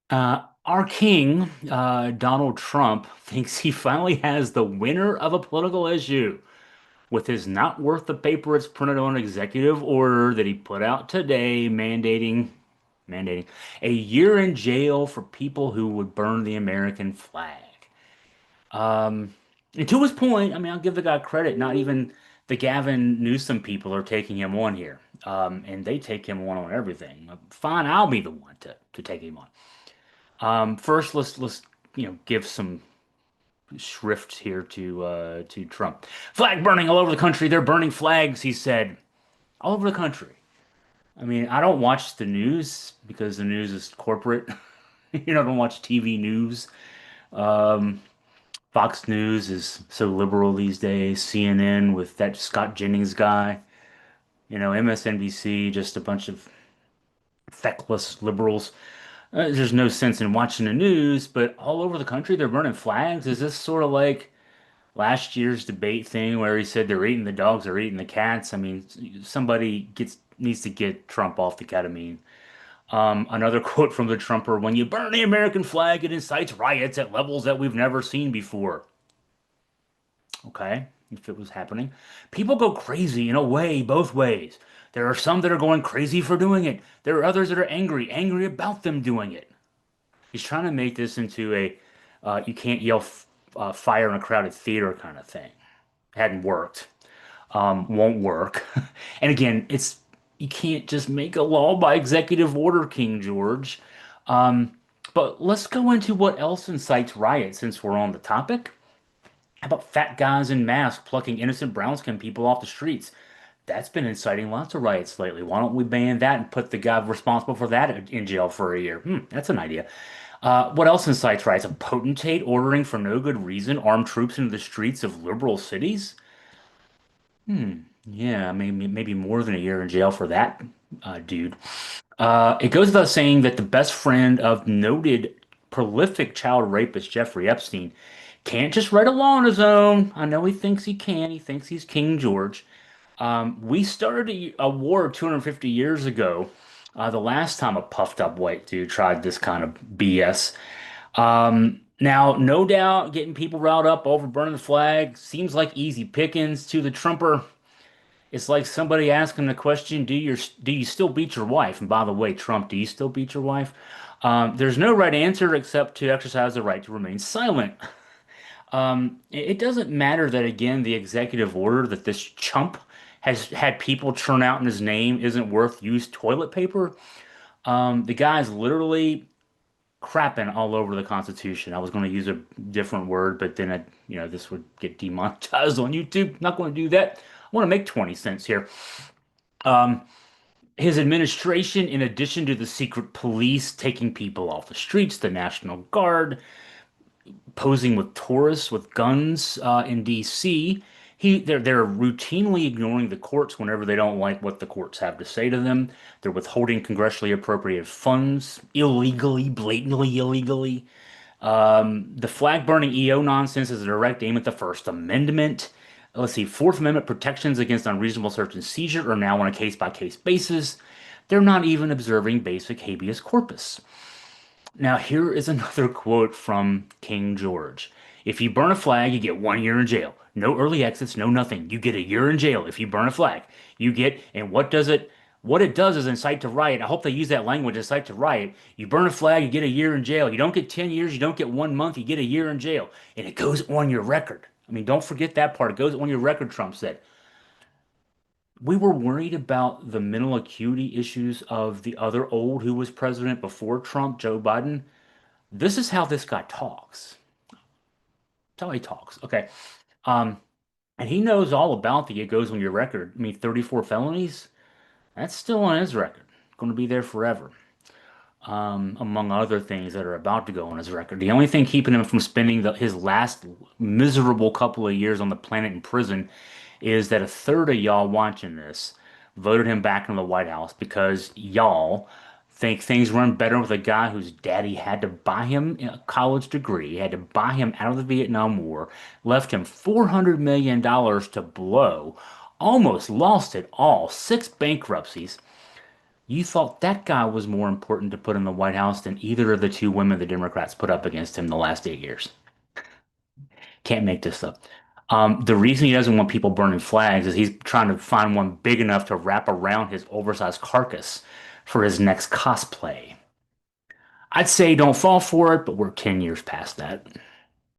Our king, Donald Trump, thinks he finally has the winner of a political issue with his not worth the paper it's printed on executive order that he put out today mandating a year in jail for people who would burn the American flag. Um, and to his point, I mean, I'll give the guy credit. Not even the Gavin Newsom people are taking him on here. And they take him on everything. Fine, I'll be the one to take him on. First, let's give some shrift here to Trump. Flag burning all over the country. They're burning flags, he said, all over the country. I mean, I don't watch the news because the news is corporate. I don't watch TV news. Um, Fox News is so liberal these days. CNN with that Scott Jennings guy. MSNBC, just a bunch of feckless liberals. There's no sense in watching the news, but all over the country they're burning flags. Is this sort of like last year's debate thing where he said they're eating the dogs, they're eating the cats? I mean, somebody gets needs to get Trump off the ketamine. Another quote from the Trumper: "When you burn the American flag, it incites riots at levels that we've never seen before." Okay, if it was happening, people go crazy in a way, both ways. There are some that are going crazy for doing it. There are others that are angry about them doing it. He's trying to make this into a you can't yell fire in a crowded theater kind of thing. Hadn't worked. Won't work. And again, it's you can't just make a law by executive order, King George. Um, but let's go into what else incites riots since we're on the topic. How about fat guys in masks plucking innocent brown skinned people off the streets? That's been inciting lots of riots lately. Why don't we ban that and put the guy responsible for that in jail for a year? That's an idea. What else incites riots? A potentate ordering for no good reason armed troops into the streets of liberal cities? Yeah, maybe more than a year in jail for that, dude. It goes without saying that the best friend of noted prolific child rapist Jeffrey Epstein can't just write a law on his own. I know he thinks he can. He thinks he's King George. We started a war 250 years ago. The last time a puffed up white dude tried this kind of BS. Now, no doubt, getting people riled up over burning the flag seems like easy pickings to the Trumper. It's like somebody asking the question, do you still beat your wife? And by the way, Trump, do you still beat your wife? There's no right answer except to exercise the right to remain silent. It doesn't matter that, again, the executive order that this chump has had people churn out in his name isn't worth used toilet paper. The guy's literally crapping all over the Constitution. I was going to use a different word, but then this would get demonetized on YouTube. Not going to do that. I want to make 20 cents here. Um, his administration, in addition to the secret police taking people off the streets, the National Guard, posing with tourists with guns in D.C. They're routinely ignoring the courts whenever they don't like what the courts have to say to them. They're withholding congressionally appropriated funds illegally, blatantly illegally. The flag burning EO nonsense is a direct aim at the First Amendment. Let's see, Fourth Amendment protections against unreasonable search and seizure are now on a case by case basis. They're not even observing basic habeas corpus. Now, here is another quote from King George. If you burn a flag, you get 1 year in jail. No early exits, no nothing. You get a year in jail if you burn a flag. And what it does is incite to riot. I hope they use that language, incite to riot. You burn a flag, you get a year in jail. You don't get 10 years, you don't get 1 month, you get a year in jail. And it goes on your record. I mean, don't forget that part. It goes on your record, Trump said. We were worried about the mental acuity issues of the other old who was president before Trump, Joe Biden. This is how this guy talks. That's how he talks. Okay. Um, and he knows all about the it goes on your record. I mean, 34 felonies, that's still on his record. Going to be there forever. Among other things that are about to go on his record. The only thing keeping him from spending his last miserable couple of years on the planet in prison is that a third of y'all watching this voted him back in the White House because y'all think things run better with a guy whose daddy had to buy him a college degree, had to buy him out of the Vietnam War, left him $400 million to blow, almost lost it all, six bankruptcies. You thought that guy was more important to put in the White House than either of the two women the Democrats put up against him the last 8 years. Can't make this up. The reason he doesn't want people burning flags is he's trying to find one big enough to wrap around his oversized carcass for his next cosplay. I'd say don't fall for it, but we're 10 years past that.